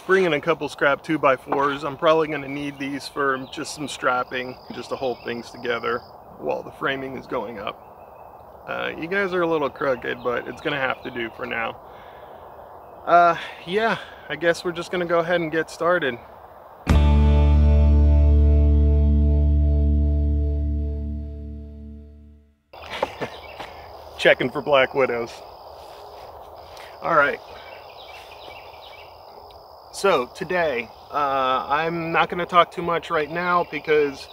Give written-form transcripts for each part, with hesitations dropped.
bringing a couple scrap 2x4s. I'm probably going to need these for just some strapping, just to hold things together while the framing is going up. You guys are a little crooked, but it's going to have to do for now. Yeah, I guess we're just going to go ahead and get started. Checking for black widows. Alright. So today, I'm not going to talk too much right now because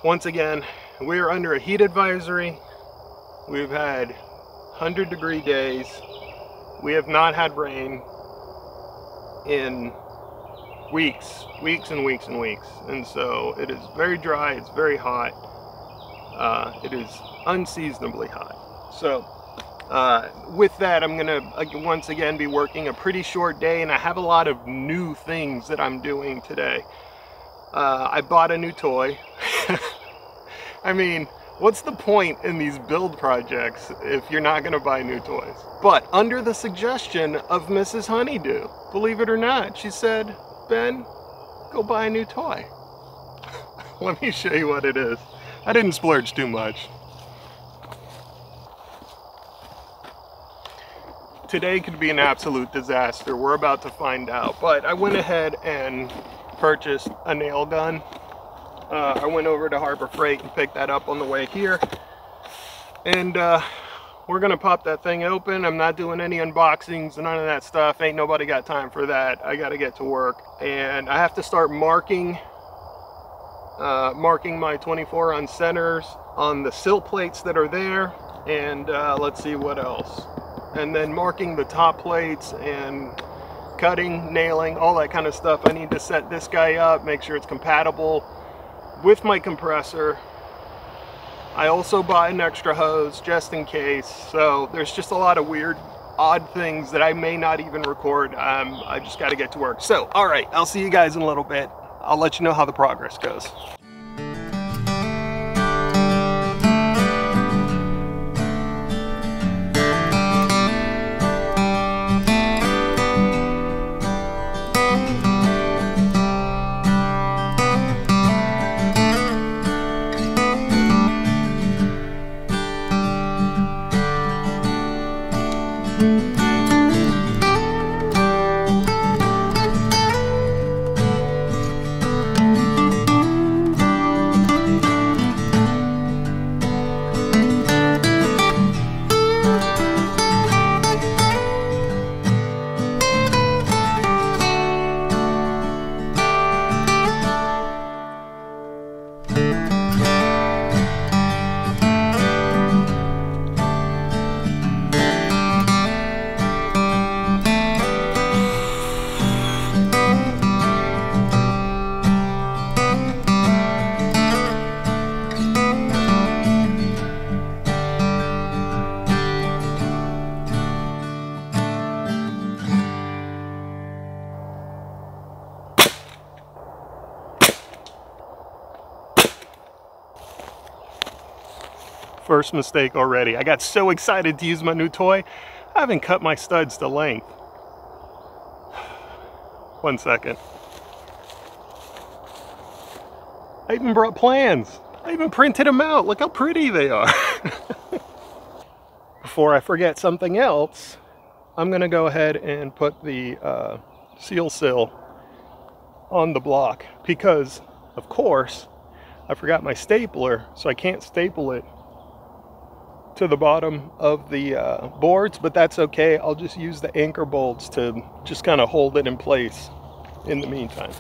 once again, we're under a heat advisory. We've had 100-degree days. We have not had rain in weeks and weeks and weeks. And so it is very dry, it's very hot. It is unseasonably hot. So with that, I'm gonna once again be working a pretty short day, and I have a lot of new things that I'm doing today. I bought a new toy. I mean, what's the point in these build projects if you're not gonna buy new toys? But under the suggestion of Mrs. Honeydew, believe it or not, she said, Ben, go buy a new toy. Let me show you what it is. I didn't splurge too much. Today could be an absolute disaster. We're about to find out. But I went ahead and purchased a nail gun. I went over to Harbor Freight and picked that up on the way here. And we're gonna pop that thing open. I'm not doing any unboxings and none of that stuff. Ain't nobody got time for that. I gotta get to work. And I have to start marking my 24 on centers on the sill plates that are there. And let's see what else. And then marking the top plates and cutting, nailing, all that kind of stuff. I need to set this guy up, make sure it's compatible with my compressor. I also bought an extra hose just in case. So there's just a lot of weird, odd things that I may not even record. I just got to get to work. So, all right, I'll see you guys in a little bit. I'll let you know how the progress goes. First mistake already. I got so excited to use my new toy, I haven't cut my studs to length. 1 second. I even brought plans. I even printed them out. Look how pretty they are. Before I forget something else, I'm gonna go ahead and put the seal sill on the block because, of course, I forgot my stapler, so I can't staple it to the bottom of the boards, but that's okay. I'll just use the anchor bolts to just kind of hold it in place in the meantime.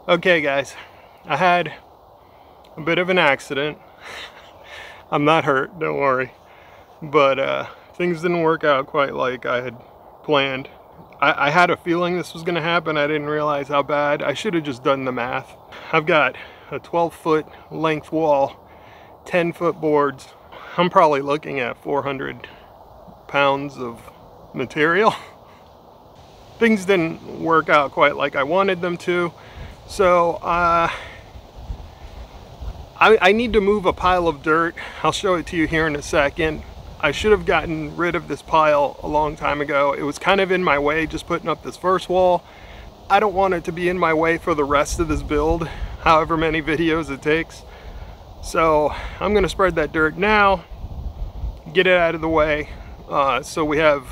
Okay guys, I had a bit of an accident. I'm not hurt, don't worry. But Things didn't work out quite like I had planned. I had a feeling this was going to happen. I didn't realize how bad. I should have just done the math. I've got a 12-foot length wall, 10-foot boards. I'm probably looking at 400 pounds of material. Things didn't work out quite like I wanted them to. So I need to move a pile of dirt. I'll show it to you here in a second. I should have gotten rid of this pile a long time ago. It was kind of in my way just putting up this first wall. I don't want it to be in my way for the rest of this build, however many videos it takes. So I'm gonna spread that dirt now, get it out of the way, so we have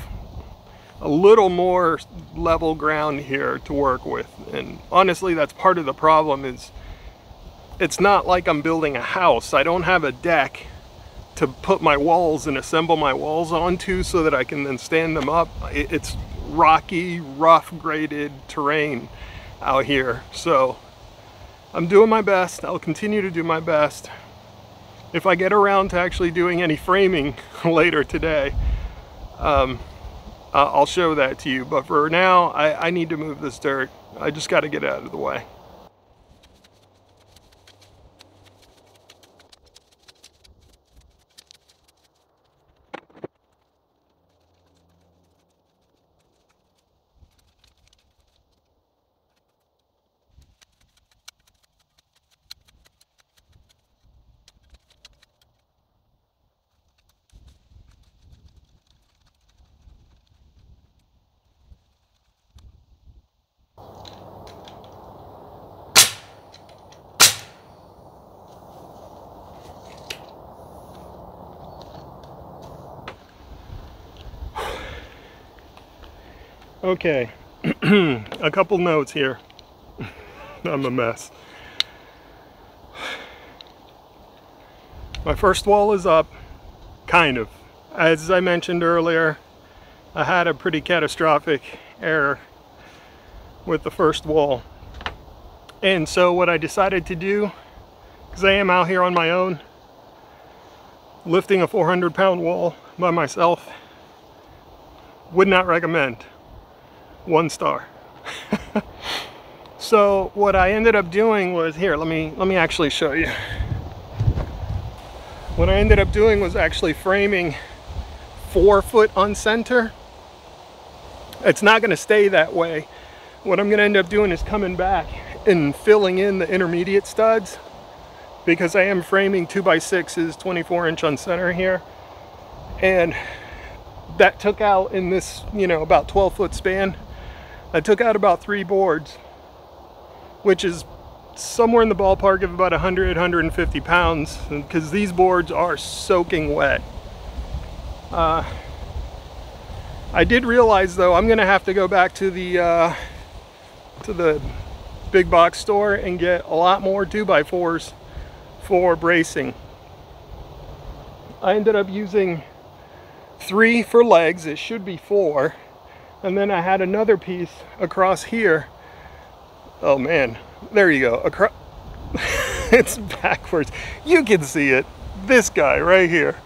a little more level ground here to work with. And honestly, that's part of the problem. Is it's not like I'm building a house. I don't have a deck to put my walls and assemble my walls onto so that I can then stand them up. It's rocky, rough graded terrain out here. So I'm doing my best. I'll continue to do my best. If I get around to actually doing any framing later today, I'll show that to you. But for now, I need to move this dirt. I just got to get it out of the way. Okay, a couple notes here. I'm a mess. My first wall is up, kind of. As I mentioned earlier, I had a pretty catastrophic error with the first wall. And so what I decided to do, because I am out here on my own, lifting a 400-pound wall by myself, would not recommend. 1 star. So what I ended up doing was, here, let me actually show you. What I ended up doing was actually framing 4 foot on center. It's not going to stay that way. What I'm going to end up doing is coming back and filling in the intermediate studs, because I am framing 2x6s 24-inch on center here, and that took out, in this, you know, about 12-foot span, I took out about 3 boards, which is somewhere in the ballpark of about 150 pounds, because these boards are soaking wet. I did realize, though, I'm gonna have to go back to the big box store and get a lot more 2x4s for bracing. I ended up using 3 for legs. It should be 4. And then I had another piece across here. Oh man, there you go. It's backwards. You can see it. This guy right here.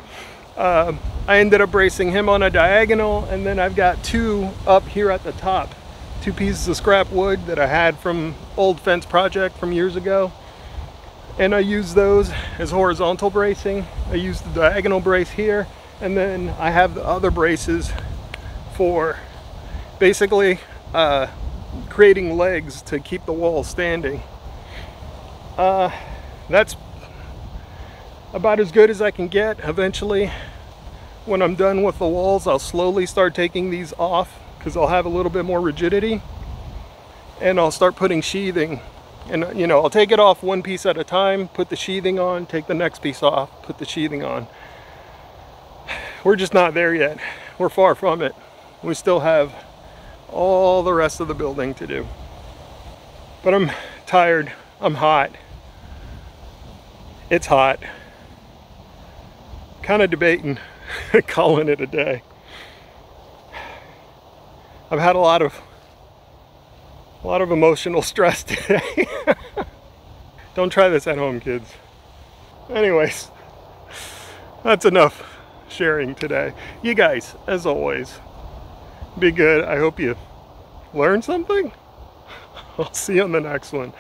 I ended up bracing him on a diagonal, and then I've got 2 up here at the top. 2 pieces of scrap wood that I had from old fence project from years ago. And I used those as horizontal bracing. I used the diagonal brace here, and then I have the other braces for basically creating legs to keep the wall standing. That's about as good as I can get. Eventually, when I'm done with the walls, I'll slowly start taking these off, because I'll have a little bit more rigidity, and I'll start putting sheathing. And you know, I'll take it off 1 piece at a time, put the sheathing on, take the next piece off, put the sheathing on. We're just not there yet. We're far from it. We still have all the rest of the building to do. But I'm tired. I'm hot. It's hot. Kind of debating calling it a day. I've had a lot of emotional stress today. Don't try this at home, kids. Anyways, that's enough sharing today. You guys, as always, be good. I hope you learned something. I'll see you on the next one.